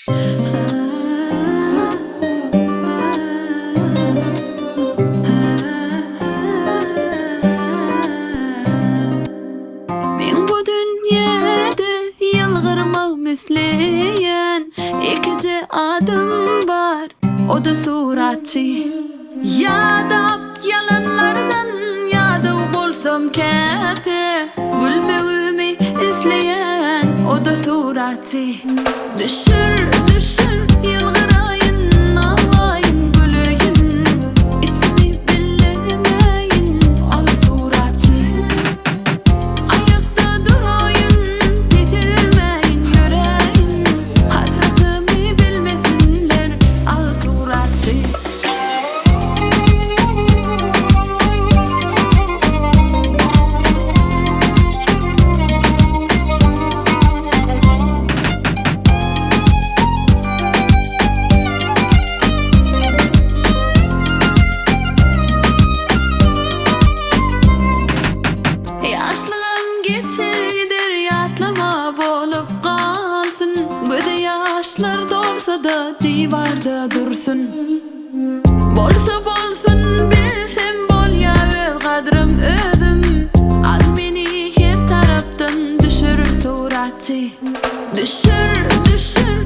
Men bu dünyada yalgırmak misleyen ikinci adım var, o da suratçı. Yadap yalanlardan yadıv bolsam kete, gülmegimi isleyen o da suratçı. Düşür düşür yılgırayın, ağlayın güleyin, içimi bildirmeyin, al suratçı. Ayakta durayın, titirmeyin yüreğin, hasretimi bilmesinler, al suratçı. Yaşlığım geçerdir, yatlama bolup kalsın. Göze yaşlar dolsa da divarda dursun. Bolsa bolsun bilsem bol ya, öz kadrım özüm. Al meni her taraftan düşürür suratçı. Düşür düşür